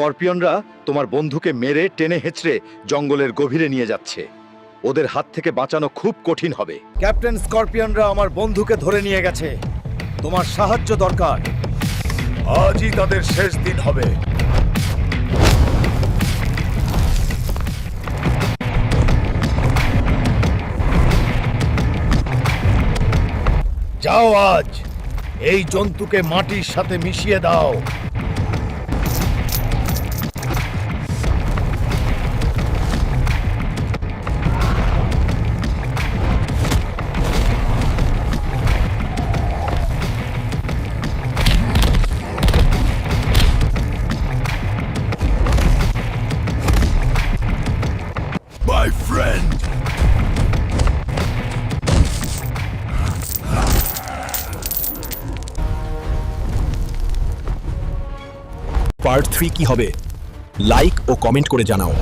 স্করপিয়নরা তোমার বন্ধুকে মেরে টেনে হেঁচড়ে জঙ্গলের গভীরে নিয়ে যাচ্ছে। ওদের হাত থেকে বাঁচানো খুব কঠিন হবে। ক্যাপ্টেন, স্করপিয়নরা আমার বন্ধুকে ধরে নিয়ে গেছে। তোমার সাহায্য দরকার। আজই তাদের শেষ দিন হবে। যাও, আজ এই জন্তুকে মাটির সাথে মিশিয়ে দাও। My friend. পার্ট 3 কি হবে? লাইক ও কমেন্ট করে জানাও।